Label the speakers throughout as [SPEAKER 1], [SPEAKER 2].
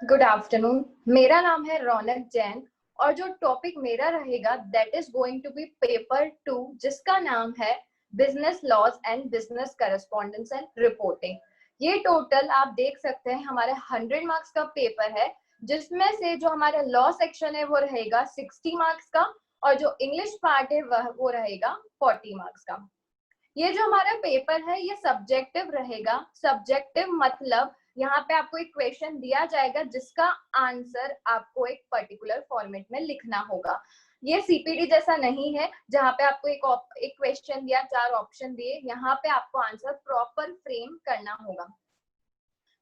[SPEAKER 1] Good afternoon. मेरा नाम है रौनक जैन और जो टॉपिक मेरा रहेगा that is going to be paper 2, जिसका नाम है business laws and business correspondence and reporting. ये टोटल आप देख सकते हैं हमारे 100 मार्क्स का पेपर है, जिसमें से जो हमारा लॉ सेक्शन है वो रहेगा 60 मार्क्स का और जो इंग्लिश पार्ट है वो रहेगा 40 मार्क्स का। ये जो हमारा पेपर है ये सब्जेक्टिव रहेगा। सब्जेक्टिव मतलब यहाँ पे आपको एक क्वेश्चन दिया जाएगा जिसका आंसर आपको एक पर्टिकुलर फॉर्मेट में लिखना होगा। ये सीपीडी जैसा नहीं है जहाँ पे आपको एक क्वेश्चन दिया, 4 ऑप्शन दिए, यहाँ पे आपको आंसर प्रॉपर फ्रेम करना होगा।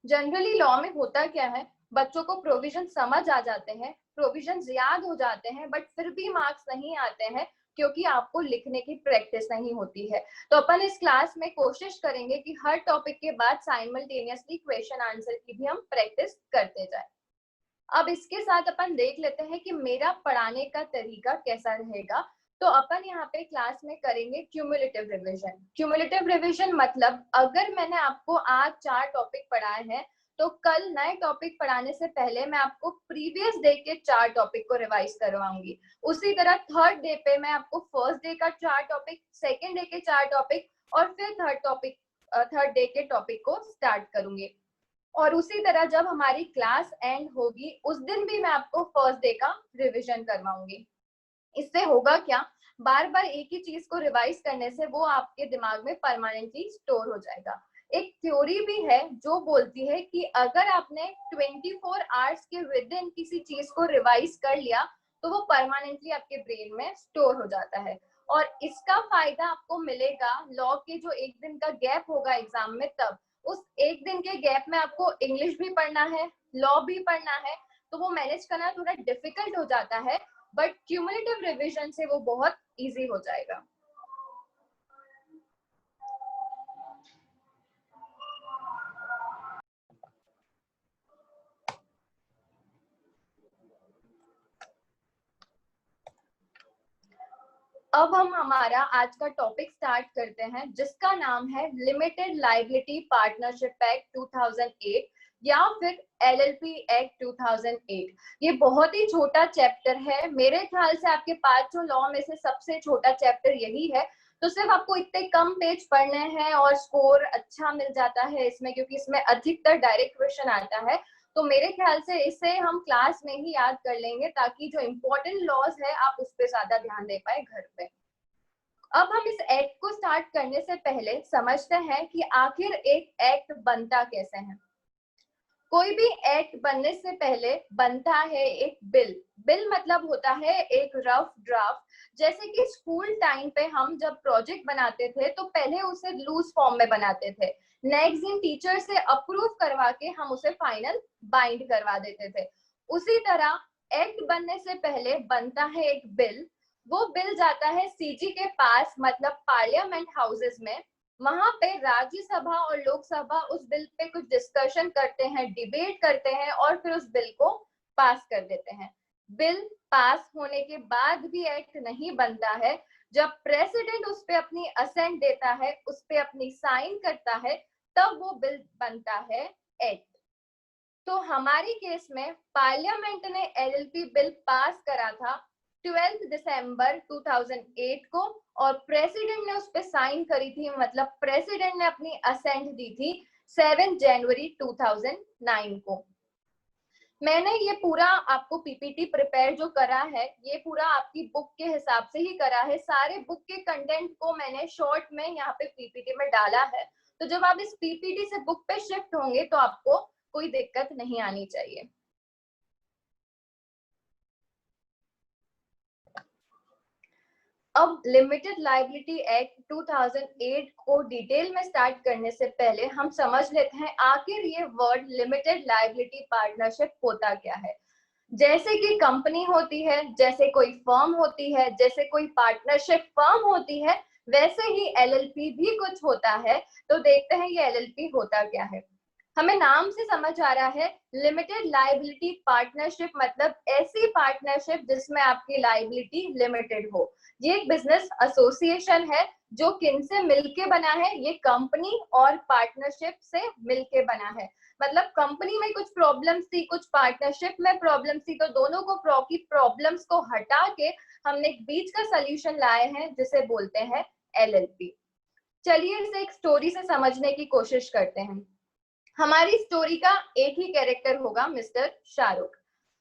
[SPEAKER 1] जनरली लॉ में होता क्या है, बच्चों को प्रोविजन समझ आ जाते हैं, प्रोविजन याद हो जाते हैं, बट फिर भी मार्क्स नहीं आते हैं क्योंकि आपको लिखने की प्रैक्टिस नहीं होती है। तो अपन इस क्लास में कोशिश करेंगे कि हर टॉपिक के बाद साइमल्टेनियसली क्वेश्चन आंसर की भी हम प्रैक्टिस करते जाए। अब इसके साथ अपन देख लेते हैं कि मेरा पढ़ाने का तरीका कैसा रहेगा। तो अपन यहाँ पे क्लास में करेंगे क्यूमुलेटिव रिवीजन। क्यूमुलेटिव रिवीजन मतलब अगर मैंने आपको आज 4 टॉपिक पढ़ाए हैं तो कल नए टॉपिक पढ़ाने से पहले मैं आपको प्रीवियस डे के 4 टॉपिक को रिवाइज करवाऊंगी। उसी तरह थर्ड डे पे मैं आपको फर्स्ट डे का 4 टॉपिक, सेकेंड डे के 4 टॉपिक और फिर थर्ड डे के टॉपिक को स्टार्ट करूंगी। और उसी तरह जब हमारी क्लास एंड होगी उस दिन भी मैं आपको फर्स्ट डे का रिवीजन करवाऊंगी। इससे होगा क्या, बार बार एक ही चीज को रिवाइज करने से वो आपके दिमाग में परमानेंटली स्टोर हो जाएगा। एक थ्योरी भी है जो बोलती है कि अगर आपने 24 आवर्स के विद इन किसी चीज को रिवाइज कर लिया तो वो परमानेंटली आपके ब्रेन में स्टोर हो जाता है। और इसका फायदा आपको मिलेगा लॉ के जो एक दिन का गैप होगा एग्जाम में, तब उस एक दिन के गैप में आपको इंग्लिश भी पढ़ना है, लॉ भी पढ़ना है, तो वो मैनेज करना थोड़ा डिफिकल्ट हो जाता है, बट क्यूमुलेटिव रिवीजन से वो बहुत इजी हो जाएगा। अब हम हमारा आज का टॉपिक स्टार्ट करते हैं जिसका नाम है लिमिटेड लायबिलिटी पार्टनरशिप एक्ट 2008 या फिर एलएलपी एक्ट 2008। ये बहुत ही छोटा चैप्टर है, मेरे ख्याल से आपके 5 लॉ में से सबसे छोटा चैप्टर यही है। तो सिर्फ आपको इतने कम पेज पढ़ने हैं और स्कोर अच्छा मिल जाता है इसमें, क्योंकि इसमें अधिकतर डायरेक्ट क्वेश्चन आता है। तो मेरे ख्याल से इसे हम क्लास में ही याद कर लेंगे ताकि जो इम्पोर्टेंट लॉज है आप उस पर ज्यादा ध्यान दे पाए घर पे। अब हम इस एक्ट को स्टार्ट करने से पहले समझते हैं कि आखिर एक एक्ट बनता कैसे है। कोई भी एक्ट बनने से पहले बनता है एक बिल। बिल मतलब होता है एक रफ ड्राफ्ट। जैसे कि स्कूल टाइम पे हम जब प्रोजेक्ट बनाते थे तो पहले उसे लूज फॉर्म में बनाते थे, नेक्स्ट दिन टीचर से अप्रूव करवा के हम उसे फाइनल बाइंड करवा देते थे। उसी तरह एक्ट बनने से पहले बनता है एक बिल। वो बिल जाता है सीजी के पास, मतलब पार्लियामेंट हाउसेस में। वहां पे राज्यसभा और लोकसभा उस बिल पे कुछ डिस्कशन करते हैं, डिबेट करते हैं और फिर उस बिल को पास कर देते हैं। बिल पास होने के बाद भी एक्ट नहीं बनता है। जब प्रेसिडेंट उस पे अपनी असेंट देता है, उस पे अपनी साइन करता है, तब वो बिल बनता है एक्ट। तो हमारी केस में पार्लियामेंट ने एलएलपी बिल पास करा था 12 दिसंबर 2008 को और प्रेसिडेंट ने उस पर साइन करी थी, मतलब प्रेसिडेंट ने अपनी असेंट दी थी 7 जनवरी 2009 को। मैंने ये पूरा आपको पीपीटी प्रिपेयर जो करा है ये पूरा आपकी बुक के हिसाब से ही करा है। सारे बुक के कंटेंट को मैंने शॉर्ट में यहाँ पे पीपीटी में डाला है। तो जब आप इस पीपीटी से बुक पे शिफ्ट होंगे तो आपको कोई दिक्कत नहीं आनी चाहिए। अब लिमिटेड लायबिलिटी एक्ट 2008 को डिटेल में स्टार्ट करने से पहले हम समझ लेते हैं आखिर ये वर्ड लिमिटेड लायबिलिटी पार्टनरशिप होता क्या है। जैसे कि कंपनी होती है, जैसे कोई फर्म होती है, जैसे कोई पार्टनरशिप फर्म होती है, वैसे ही एलएलपी भी कुछ होता है। तो देखते हैं ये एलएलपी होता क्या है। हमें नाम से समझ आ रहा है लिमिटेड लायबिलिटी पार्टनरशिप, मतलब ऐसी पार्टनरशिप जिसमें आपकी लायबिलिटी लिमिटेड हो। ये एक बिजनेस एसोसिएशन है जो किनसे मिलके बना है, ये कंपनी और पार्टनरशिप से मिलके बना है। मतलब कंपनी में कुछ प्रॉब्लम्स थी, कुछ पार्टनरशिप में प्रॉब्लम्स थी, तो दोनों को प्रॉब्लम्स को हटा के हमने एक बीच का सोल्यूशन लाए हैं जिसे बोलते हैं एलएलपी। चलिए इसे एक स्टोरी से समझने की कोशिश करते हैं। हमारी स्टोरी का एक ही कैरेक्टर होगा, मिस्टर शाहरुख।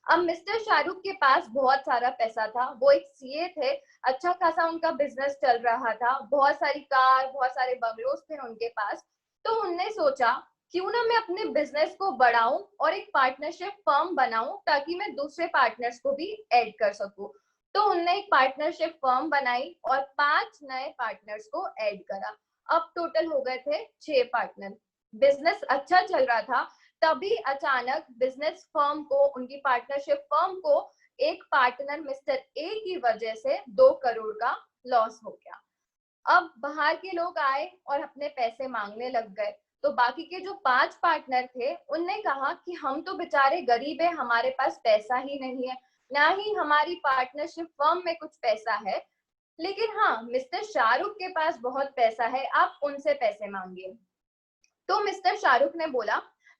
[SPEAKER 1] अब मिस्टर शाहरुख के पास बहुत सारा पैसा था, वो एक सीए थे, अच्छा खासा उनका बिजनेस चल रहा था, बहुत सारी कार, बहुत सारे बंगलोज थे उनके पास। तो उनने सोचा क्यों ना मैं अपने बिजनेस को बढ़ाऊं और एक पार्टनरशिप फर्म बनाऊं ताकि मैं दूसरे पार्टनर्स को भी ऐड कर सकूं। तो उनने एक पार्टनरशिप फर्म बनाई और 5 नए पार्टनर्स को ऐड करा। अब टोटल हो गए थे 6 पार्टनर। बिजनेस अच्छा चल रहा था, तभी अचानक बिजनेस फर्म को, उनकी पार्टनरशिप फर्म को एक पार्टनर मिस्टर ए की वजह से 2 करोड़ का लॉस हो गया। अब बाहर के लोग आए और अपने पैसे मांगने लग गए। तो बाकी के जो 5 पार्टनर थे उनने कहा कि हम तो बेचारे गरीब है, हमारे पास पैसा ही नहीं है, ना ही हमारी पार्टनरशिप फर्म में कुछ पैसा है, लेकिन हाँ मिस्टर शाहरुख के पास बहुत पैसा है, आप उनसे पैसे मांगिए। तो मिस्टर शाहरुख ने बोला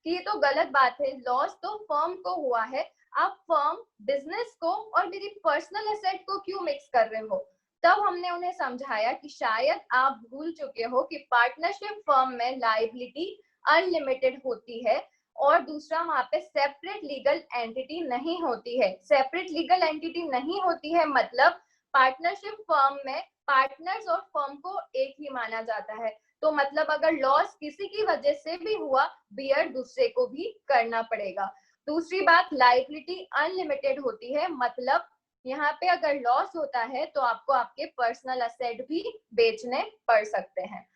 [SPEAKER 1] कि ये तो गलत बात है, लॉस तो फर्म को हुआ है, आप फर्म, बिजनेस को और मेरी पर्सनल एसेट को क्यों मिक्स कर रहे हो। तब हमने उन्हें समझाया कि शायद आप भूल चुके हो कि पार्टनरशिप फर्म में लायबिलिटी अनलिमिटेड होती है और दूसरा वहां पे सेपरेट लीगल एंटिटी नहीं होती है। सेपरेट लीगल एंटिटी नहीं होती है मतलब पार्टनरशिप फर्म में पार्टनर्स और फर्म को एक ही माना जाता है। तो मतलब अगर लॉस किसी की वजह से भी हुआ, बियर दूसरे को भी करना पड़ेगा। दूसरी बात, लायबिलिटी अनलिमिटेड होती है, मतलब यहाँ पे अगर लॉस होता है तो आपको आपके पर्सनल असेट भी बेचने पड़ सकते हैं।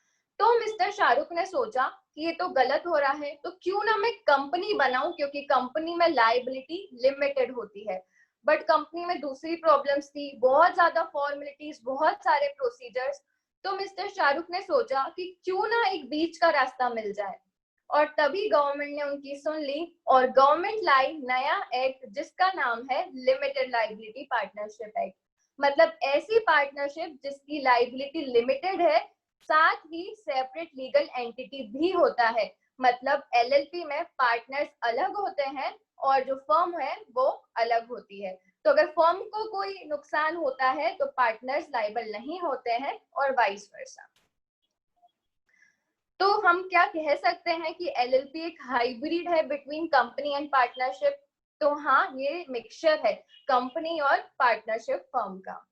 [SPEAKER 1] तो मिस्टर शाहरुख ने सोचा कि ये तो गलत हो रहा है, तो क्यों ना मैं कंपनी बनाऊं, क्योंकि कंपनी में लायबिलिटी लिमिटेड होती है। बट कंपनी में दूसरी प्रॉब्लम्स थी, बहुत ज्यादा फॉर्मेलिटीज, बहुत सारे प्रोसीजर्स। तो मिस्टर शाहरुख ने सोचा कि क्यों ना एक बीच का रास्ता मिल जाए, और तभी गवर्नमेंट ने उनकी सुन ली और गवर्नमेंट लाई नया एक्ट जिसका नाम है लिमिटेड लायबिलिटी पार्टनरशिप एक्ट। मतलब ऐसी पार्टनरशिप जिसकी लायबिलिटी लिमिटेड है, साथ ही सेपरेट लीगल एंटिटी भी होता है। मतलब एलएलपी में पार्टनर्स अलग होते हैं और जो फर्म है वो अलग होती है। तो अगर फर्म को कोई नुकसान होता है तो पार्टनर्स लायबल नहीं होते हैं और वाइस वर्सा। तो हम क्या कह सकते हैं कि एलएलपी एक हाइब्रिड है बिटवीन कंपनी एंड पार्टनरशिप। तो हाँ, ये मिक्सचर है कंपनी और पार्टनरशिप फर्म का।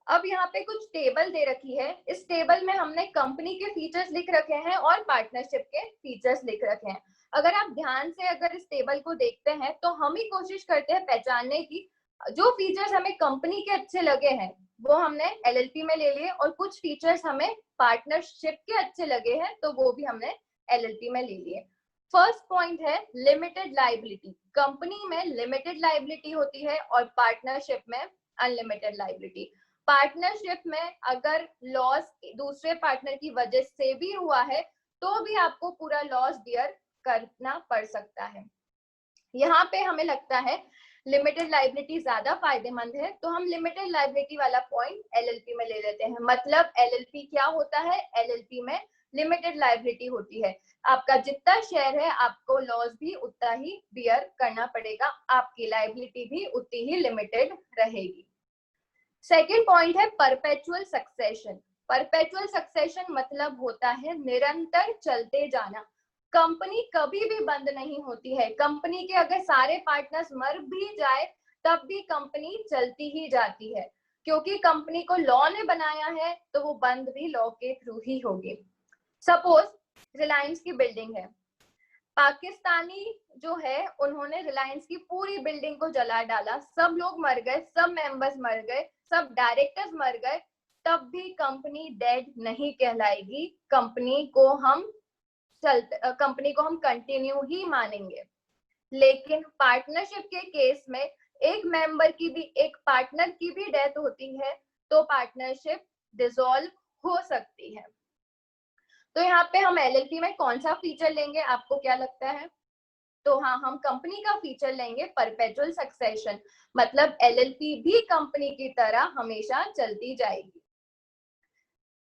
[SPEAKER 1] अब यहाँ पे कुछ टेबल दे रखी है, इस टेबल में हमने कंपनी के फीचर्स लिख रखे हैं और पार्टनरशिप के फीचर्स लिख रखे हैं। अगर आप ध्यान से अगर इस टेबल को देखते हैं तो हम ही कोशिश करते हैं पहचानने की, जो फीचर्स हमें कंपनी के अच्छे लगे हैं वो हमने एलएलपी में ले लिए, और कुछ फीचर्स हमें पार्टनरशिप के अच्छे लगे हैं तो वो भी हमने एलएलपी में ले लिए। फर्स्ट पॉइंट है लिमिटेड लायबिलिटी। कंपनी में लिमिटेड लायबिलिटी होती है और पार्टनरशिप में अनलिमिटेड लायबिलिटी। पार्टनरशिप में अगर लॉस दूसरे पार्टनर की वजह से भी हुआ है तो भी आपको पूरा लॉस बियर करना पड़ सकता है। यहाँ पे हमें लगता है लिमिटेड लायबिलिटी ज्यादा फायदेमंद है, तो हम लिमिटेड लायबिलिटी वाला पॉइंट एलएलपी में ले लेते हैं। मतलब एलएलपी क्या होता है, एलएलपी में लिमिटेड लायबिलिटी होती है, आपका जितना शेयर है आपको लॉस भी उतना ही बियर करना पड़ेगा, आपकी लायबिलिटी भी उतनी ही लिमिटेड रहेगी। सेकेंड पॉइंट है परपेचुअल सक्सेशन। परपेचुअल सक्सेशन मतलब होता है निरंतर चलते जाना। कंपनी कभी भी बंद नहीं होती है, कंपनी के अगर सारे पार्टनर्स मर भी जाए तब भी कंपनी चलती ही जाती है, क्योंकि कंपनी को लॉ ने बनाया है तो वो बंद भी लॉ के थ्रू ही होगी। सपोज रिलायंस की बिल्डिंग है, पाकिस्तानी जो है उन्होंने रिलायंस की पूरी बिल्डिंग को जला डाला, सब लोग मर गए, सब मेंबर्स मर गए, सब डायरेक्टर्स मर गए, तब भी कंपनी डेड नहीं कहलाएगी। कंपनी को हम कंटिन्यू ही मानेंगे। लेकिन पार्टनरशिप के केस में एक मेंबर की भी, एक पार्टनर की भी डेथ होती है तो पार्टनरशिप डिसॉल्व हो सकती है। तो यहाँ पे हम एलएलपी में कौन सा फीचर लेंगे, आपको क्या लगता है? तो हाँ, हम कंपनी का फीचर लेंगे परपेचुअल सक्सेशन, मतलब एलएलपी भी कंपनी की तरह हमेशा चलती जाएगी।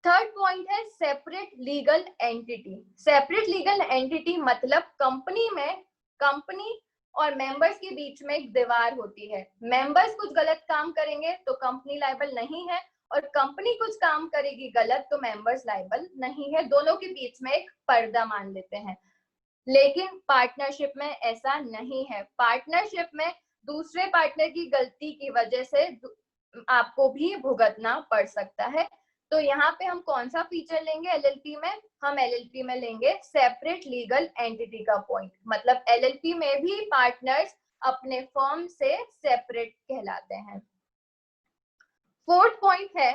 [SPEAKER 1] थर्ड पॉइंट है separate legal entity. Separate legal entity मतलब कंपनी में कंपनी और मेंबर्स के बीच में एक दीवार होती है। मेंबर्स कुछ गलत काम करेंगे तो कंपनी लायबल नहीं है, और कंपनी कुछ काम करेगी गलत तो मेंबर्स लायबल नहीं है। दोनों के बीच में एक पर्दा मान लेते हैं। लेकिन पार्टनरशिप में ऐसा नहीं है। पार्टनरशिप में दूसरे पार्टनर की गलती की वजह से आपको भी भुगतना पड़ सकता है। तो यहाँ पे हम कौन सा फीचर लेंगे एलएलपी में? हम एलएलपी में लेंगे सेपरेट लीगल एंटिटी का पॉइंट, मतलब एलएलपी में भी पार्टनर्स अपने फर्म से सेपरेट कहलाते हैं। फोर्थ पॉइंट है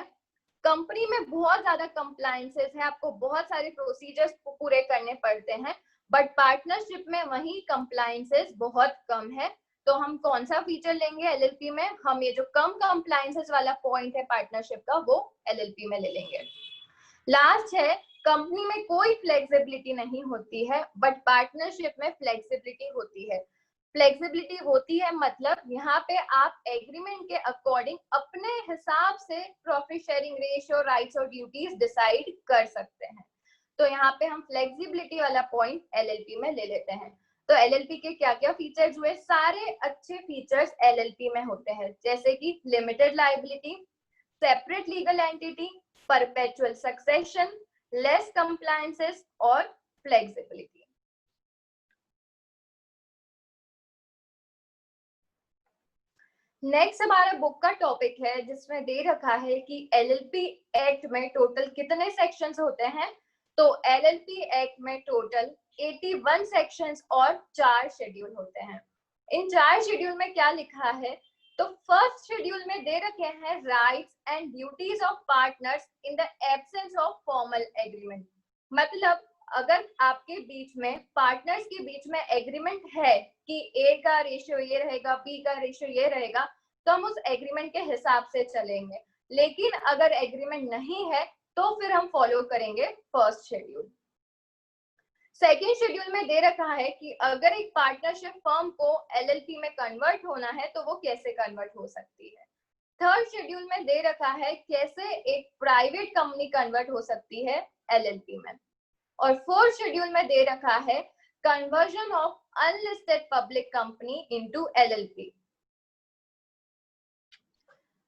[SPEAKER 1] कंपनी में बहुत ज्यादा कंप्लायंसेस है, आपको बहुत सारे प्रोसीजर्स पूरे करने पड़ते हैं, बट पार्टनरशिप में वही कंप्लायंसेस बहुत कम है। तो हम कौन सा फीचर लेंगे एलएलपी में? हम ये जो कम कंप्लायंसेस वाला पॉइंट है पार्टनरशिप का, वो एलएलपी में ले लेंगे। लास्ट है कंपनी में कोई फ्लेक्सिबिलिटी नहीं होती है, बट पार्टनरशिप में फ्लेक्सिबिलिटी होती है। फ्लेक्सिबिलिटी होती है मतलब यहाँ पे आप एग्रीमेंट के अकॉर्डिंग अपने हिसाब से प्रॉफिट शेयरिंग रेशियो, राइट्स और ड्यूटीज डिसाइड कर सकते हैं। तो यहाँ पे हम फ्लेक्सिबिलिटी वाला पॉइंट एलएलपी में ले लेते हैं। तो एलएलपी के क्या क्या फीचर्स हुए? सारे अच्छे फीचर्स एलएलपी में होते हैं, जैसे कि limited liability, separate legal entity, perpetual succession, less compliances और फ्लेक्सिबिलिटी। नेक्स्ट हमारा बुक का टॉपिक है जिसमें दे रखा है कि एलएलपी एक्ट में टोटल कितने सेक्शंस होते हैं। तो एलएलपी एक्ट में टोटल 81 सेक्शंस और 4 शेड्यूल होते हैं। इन 4 शेड्यूल में क्या लिखा है? तो फर्स्ट शेड्यूल में दे रखे हैं rights and duties of partners in the absence of formal agreement. मतलब अगर आपके बीच में पार्टनर्स के बीच में एग्रीमेंट है कि ए का रेशियो ये रहेगा, बी का रेशियो ये रहेगा, तो हम उस एग्रीमेंट के हिसाब से चलेंगे। लेकिन अगर एग्रीमेंट नहीं है तो फिर हम फॉलो करेंगे फर्स्ट शेड्यूल। सेकेंड शेड्यूल में दे रखा है कि अगर एक पार्टनरशिप फर्म को एलएलपी में कन्वर्ट होना है तो वो कैसे कन्वर्ट हो सकती है। थर्ड शेड्यूल में दे रखा है कैसे एक प्राइवेट कंपनी कन्वर्ट हो सकती है एलएलपी में। और फोर्थ शेड्यूल में दे रखा है conversion of unlisted public company into LLP.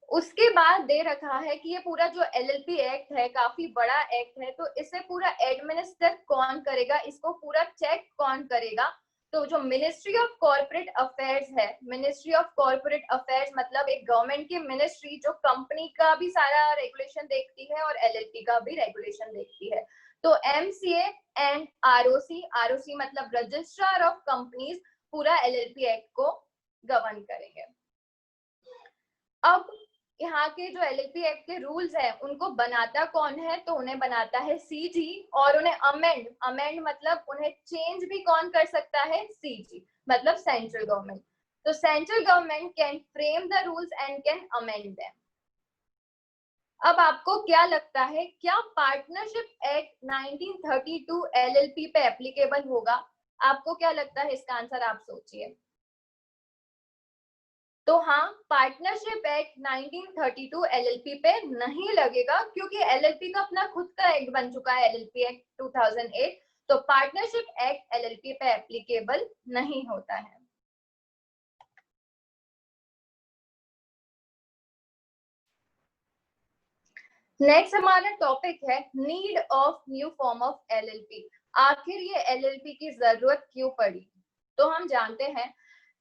[SPEAKER 1] उसके बाद दे रखा है कि ये पूरा जो एलएलपी एक्ट है काफी बड़ा एक्ट है, तो इसे पूरा एडमिनिस्टर कौन करेगा, इसको पूरा चेक कौन करेगा। तो जो मिनिस्ट्री ऑफ कॉर्पोरेट अफेयर्स है, मिनिस्ट्री ऑफ कॉर्पोरेट अफेयर्स मतलब एक गवर्नमेंट की मिनिस्ट्री जो कंपनी का भी सारा रेगुलेशन देखती है और एलएलपी का भी रेगुलेशन देखती है। तो एमसीए एंड आरओसी, आरओसी मतलब रजिस्ट्रार ऑफ कंपनीज, पूरा एलएलपी एक्ट को गवर्न करेंगे। अब यहाँ के जो एलएलपी एक्ट के रूल्स हैं उनको बनाता कौन है? तो उन्हें बनाता है सीजी, और उन्हें अमेंड मतलब उन्हें चेंज भी कौन कर सकता है? सीजी मतलब सेंट्रल गवर्नमेंट। तो central government can frame the rules and can amend them. अब आपको क्या लगता है, क्या पार्टनरशिप एक्ट 1932 एलएलपी पे एप्लीकेबल होगा? आपको क्या लगता है? इसका आंसर आप सोचिए। तो हाँ, पार्टनरशिप एक्ट 1932 एलएलपी पे नहीं लगेगा, क्योंकि एलएलपी का अपना खुद का एक्ट बन चुका है, एलएलपी एक्ट 2008। तो पार्टनरशिप एक्ट एलएलपी पे एप्लीकेबल नहीं होता है। नेक्स्ट हमारा टॉपिक है need of new form of LLP. आखिर ये एलएलपी की जरूरत क्यों पड़ी? तो हम जानते हैं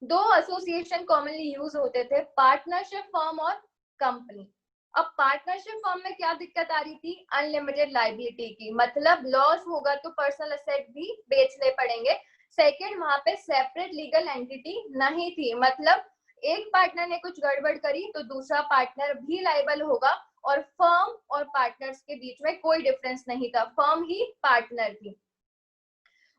[SPEAKER 1] दो एसोसिएशन कॉमनली यूज होते थे, पार्टनरशिप फर्म और कंपनी। अब पार्टनरशिप फर्म में क्या दिक्कत आ रही थी? अनलिमिटेड लाइबिलिटी की, मतलब लॉस होगा तो पर्सनल एसेट भी बेचने पड़ेंगे। सेकंड, वहां पे सेपरेट लीगल एंटिटी नहीं थी, मतलब एक पार्टनर ने कुछ गड़बड़ करी तो दूसरा पार्टनर भी लाइबल होगा, और फर्म और पार्टनर्स के बीच में कोई डिफरेंस नहीं था, फर्म ही पार्टनर थी।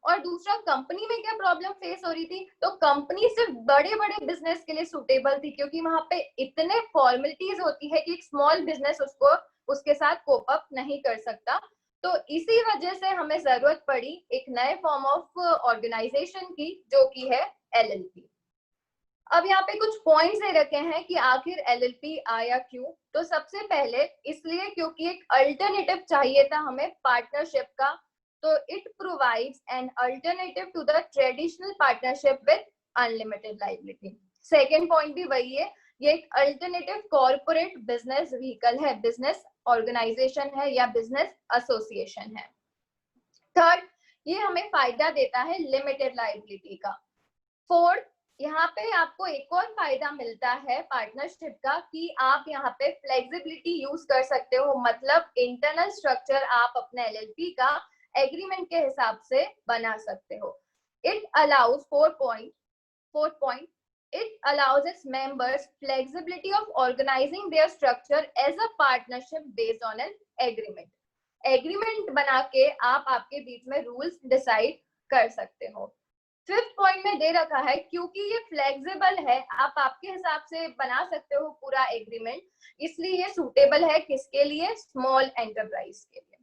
[SPEAKER 1] और दूसरा, कंपनी में क्या प्रॉब्लम फेस हो रही थी? तो कंपनी सिर्फ बड़े बड़े बिजनेस के लिए सुटेबल थी, क्योंकि वहां पे इतने फॉर्मेलिटीज होती है कि एक स्मॉल बिजनेस उसके साथ कोप अप नहीं कर सकता। तो इसी वजह से हमें जरूरत पड़ी एक नए फॉर्म ऑफ ऑर्गेनाइजेशन की, जो की है एलएलपी। अब यहाँ पे कुछ पॉइंट्स दे रखे हैं कि आखिर एलएलपी आया क्यों। तो सबसे पहले इसलिए क्योंकि एक अल्टरनेटिव चाहिए था हमें पार्टनरशिप का। तो it provides an alternative to the traditional partnership with unlimited liability. Second point भी वही है, ये एक अल्टरनेटिव कॉर्पोरेट बिजनेस व्हीकल है, बिजनेस ऑर्गेनाइजेशन है या बिजनेस एसोसिएशन है। थर्ड, ये हमें फायदा देता है लिमिटेड लायबिलिटी का। फोर्थ, यहाँ पे आपको एक और फायदा मिलता है पार्टनरशिप का कि आप यहाँ पे फ्लेक्सिबिलिटी यूज कर सकते हो, मतलब इंटरनल स्ट्रक्चर आप अपने एलएलपी का एग्रीमेंट के हिसाब से बना सकते हो। It allows fourth point, it allows its members flexibility of organizing their structure as a partnership based on an agreement. Agreement बना के आप आपके बीच में रूल्स डिसाइड कर सकते हो। फिफ्थ पॉइंट में दे रखा है क्योंकि ये फ्लेक्सिबल है, आप आपके हिसाब से बना सकते हो पूरा एग्रीमेंट, इसलिए ये सूटेबल है किसके लिए, स्मॉल एंटरप्राइज के लिए।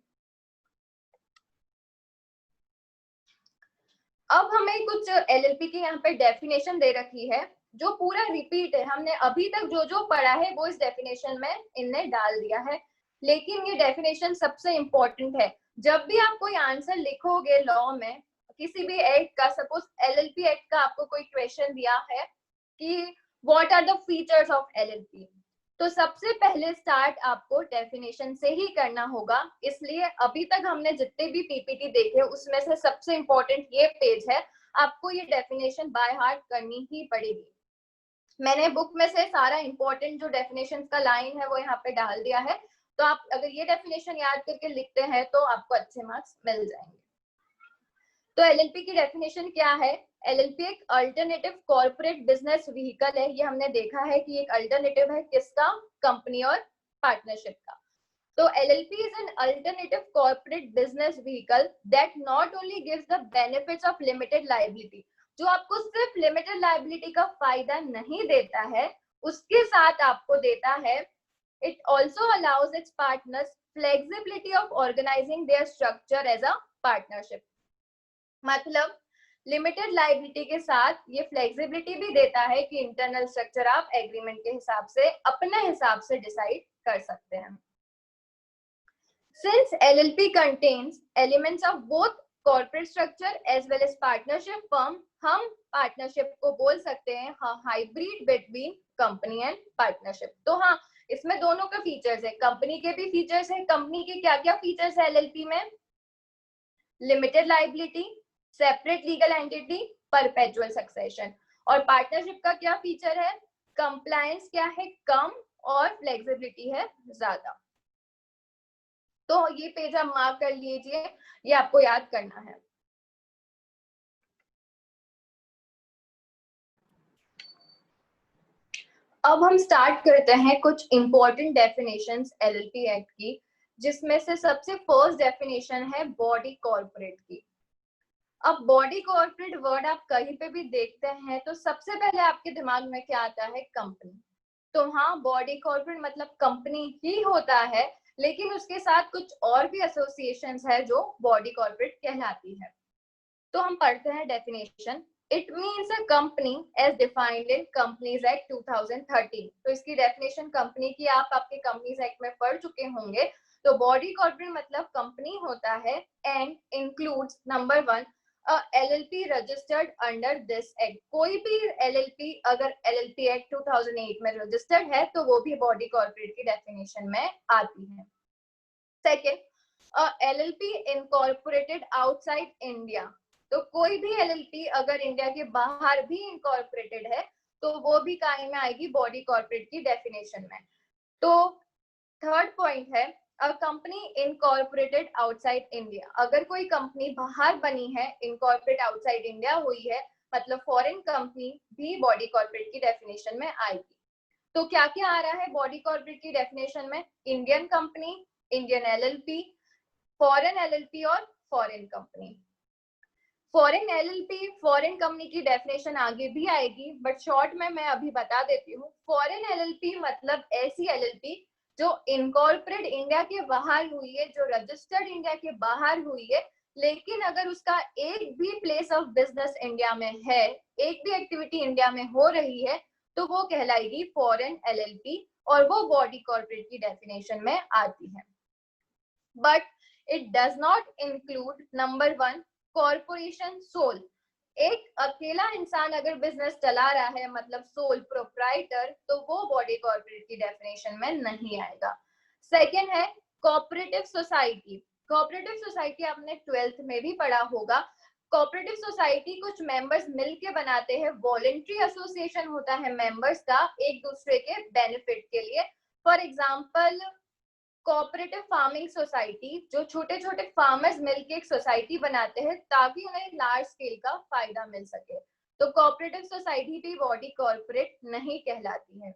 [SPEAKER 1] अब हमें कुछ एलएलपी की यहाँ पे डेफिनेशन दे रखी है जो पूरा रिपीट है, हमने अभी तक जो जो पढ़ा है वो इस डेफिनेशन में इनने डाल दिया है, लेकिन ये डेफिनेशन सबसे इंपॉर्टेंट है। जब भी आप कोई आंसर लिखोगे लॉ में किसी भी एक्ट का, सपोज एलएलपी एक्ट का आपको कोई क्वेश्चन दिया है कि what are the features of LLP, तो सबसे पहले स्टार्ट आपको डेफिनेशन से ही करना होगा। इसलिए अभी तक हमने जितने भी पीपीटी देखे उसमें से सबसे इंपॉर्टेंट ये पेज है, आपको ये डेफिनेशन बाय हार्ट करनी ही पड़ेगी। मैंने बुक में से सारा इंपॉर्टेंट जो डेफिनेशन का लाइन है वो यहाँ पे डाल दिया है, तो आप अगर ये डेफिनेशन याद करके लिखते हैं तो आपको अच्छे मार्क्स मिल जाएंगे। तो एलएलपी की डेफिनेशन क्या है, एलएलपी एक अल्टरनेटिव कॉर्पोरेट बिजनेस व्हीकल है। ये हमने देखा है कि एक अल्टरनेटिव है किसका, कंपनी और पार्टनरशिप का। तो LLP is an alternative corporate business vehicle that not only gives the benefits of limited liability, जो आपको सिर्फ लिमिटेड लायबिलिटी का फायदा नहीं देता है, उसके साथ आपको देता है it also allows its partners flexibility of organising their structure as a partnership. मतलब लिमिटेड लायबिलिटी के साथ ये फ्लेक्सिबिलिटी भी देता है कि इंटरनल स्ट्रक्चर आप एग्रीमेंट के हिसाब से अपने हिसाब से डिसाइड कर सकते हैं। Since LLP contains elements of both corporate structure as well as partnership firm, हम पार्टनरशिप को बोल सकते हैं hybrid between company and partnership. तो हाँ, इसमें दोनों के फीचर्स है, कंपनी के भी फीचर्स है। कंपनी के क्या क्या फीचर्स है एलएलपी में, limited liability, separate legal entity, perpetual succession. और पार्टनरशिप का क्या फीचर है, कंप्लायंस क्या है, कम, और फ्लेक्सिबिलिटी है ज्यादा। तो ये पेज आप मार्क कर लीजिए, ये आपको याद करना है। अब हम स्टार्ट करते हैं कुछ इंपॉर्टेंट डेफिनेशंस एलएलपी एक्ट की, जिसमें से सबसे फर्स्ट डेफिनेशन है बॉडी कॉर्पोरेट की। अब बॉडी कॉर्पोरेट वर्ड आप कहीं पे भी देखते हैं तो सबसे पहले आपके दिमाग में क्या आता है, कंपनी। तो हाँ, बॉडी कॉर्पोरेट मतलब कंपनी ही होता है, लेकिन उसके साथ कुछ और भी एसोसिएशंस है जो बॉडी कॉर्पोरेट कहलाती है। तो हम पढ़ते हैं definition. It means a company as defined in companies act 2013। तो इसकी डेफिनेशन कंपनी की आप आपके कंपनीज एक्ट में पढ़ चुके होंगे। तो बॉडी कॉर्पोरेट मतलब कंपनी होता है and includes number 1 LLP registered under this act. कोई भी LLP अगर LLP एक्ट 2008 में रजिस्टर्ड है तो वो भी बॉडी कॉर्पोरेट की डेफिनेशन में आती है। Second, LLP incorporated outside India. तो कोई भी LLP अगर इंडिया के बाहर भी इनकॉर्पोरेटेड है तो वो भी काय में आएगी, बॉडी कॉर्पोरेट की डेफिनेशन में। तो थर्ड पॉइंट है a company incorporated outside India. अगर कोई कंपनी बाहर बनी है, इनकॉर्पोरेट आउटसाइड इंडिया हुई है, मतलब फॉरेन कंपनी भी बॉडी कॉर्पोरेट की डेफिनेशन में आएगी। तो क्या क्या आ रहा है बॉडी कॉर्पोरेट की डेफिनेशन में, Indian company, Indian LLP, foreign LLP और foreign company. Foreign LLP, foreign company की डेफिनेशन आगे भी आएगी, बट शॉर्ट में मैं अभी बता देती हूँ। फॉरेन LLP मतलब ऐसी LLP जो इनकॉर्पोरेट इंडिया के बाहर हुई है, जो रजिस्टर्ड इंडिया के बाहर हुई है, लेकिन अगर उसका एक भी प्लेस ऑफ बिजनेस इंडिया में है, एक भी एक्टिविटी इंडिया में हो रही है, तो वो कहलाएगी फॉरेन एलएलपी और वो बॉडी कॉर्पोरेट की डेफिनेशन में आती है. But it does not include number 1 corporation sole. एक अकेला इंसान अगर बिजनेस चला रहा है, मतलब सोल प्रोप्राइटर, तो वो बॉडी कॉर्पोरेट की डेफिनेशन में नहीं आएगा. सेकेंड है कोऑपरेटिव सोसाइटी. कोऑपरेटिव सोसाइटी आपने 12th में भी पढ़ा होगा. कोऑपरेटिव सोसाइटी कुछ मेंबर्स मिलके बनाते हैं, वॉलंटरी एसोसिएशन होता है मेंबर्स का एक दूसरे के बेनिफिट के लिए. For example cooperative farming society, जो छोटे छोटे फार्मर्स मिलके एक सोसाइटी बनाते हैं ताकि उन्हें लार्ज स्केल का फायदा मिल सके. तो कोऑपरेटिव सोसाइटी भी बॉडी कॉर्पोरेट नहीं कहलाती है.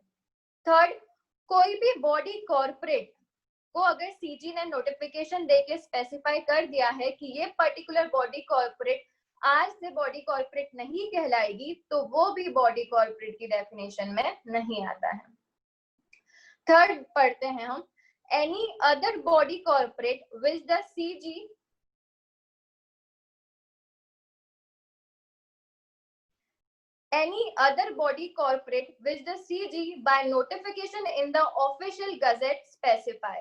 [SPEAKER 1] थर्ड, कोई भी बॉडी कॉर्पोरेट को अगर सीजी ने नोटिफिकेशन देके स्पेसिफाई कर दिया है कि ये पर्टिकुलर बॉडी कॉर्पोरेट आज से बॉडी कॉर्पोरेट नहीं कहलाएगी, तो वो भी बॉडी कॉर्पोरेट की डेफिनेशन में नहीं आता है. थर्ड पढ़ते हैं हम. Any other body corporate which the CG by notification in the official gazette specify.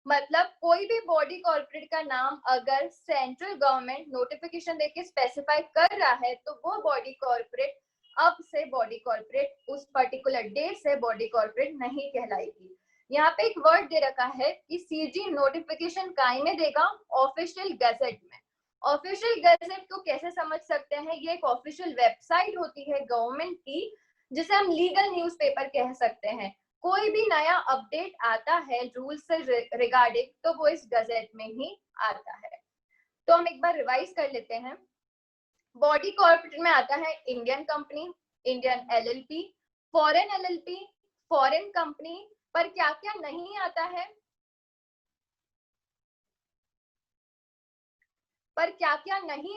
[SPEAKER 1] मतलब कोई भी बॉडी कॉर्पोरेट का नाम अगर सेंट्रल गवर्नमेंट नोटिफिकेशन देके स्पेसिफाई कर रहा है, तो वो बॉडी कॉर्पोरेट अब से बॉडी कॉर्पोरेट उस पर्टिकुलर डेट से बॉडी कॉर्पोरेट नहीं कहलाएगी. यहाँ पे एक वर्ड दे रखा है कि सीजी नोटिफिकेशन काहे में देगा, ऑफिशियल गैजेट में. ऑफिशियल गैजेट को कैसे समझ सकते हैं, ये एक ऑफिशियल वेबसाइट होती है गवर्नमेंट की, जिसे हम लीगल न्यूज़पेपर कह सकते हैं. कोई भी नया अपडेट आता है रूल्स से रिगार्डिंग, तो वो इस गजेट में ही आता है. तो हम एक बार रिवाइज कर लेते हैं. बॉडी कॉर्पोरेट में आता है Indian company, Indian LLP, foreign LLP, foreign company. पर क्या क्या नहीं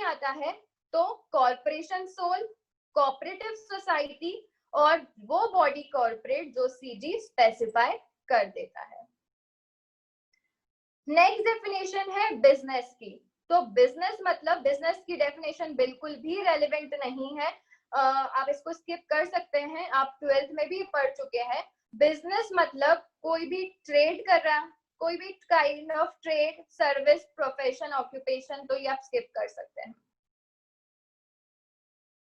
[SPEAKER 1] आता है, तो कॉर्पोरेशन सोल, कोऑपरेटिव सोसाइटी और वो बॉडी कॉर्पोरेट जो सीजी स्पेसिफाई कर देता है. नेक्स्ट डेफिनेशन है बिजनेस की. तो बिजनेस मतलब बिजनेस की डेफिनेशन बिल्कुल भी रेलेवेंट नहीं है. आप इसको स्किप कर सकते हैं, आप 12th में भी पढ़ चुके हैं. बिजनेस मतलब कोई भी ट्रेड कर रहा, कोई भी kind of trade, service, profession, occupation, तो ये आप स्किप कर सकते हैं.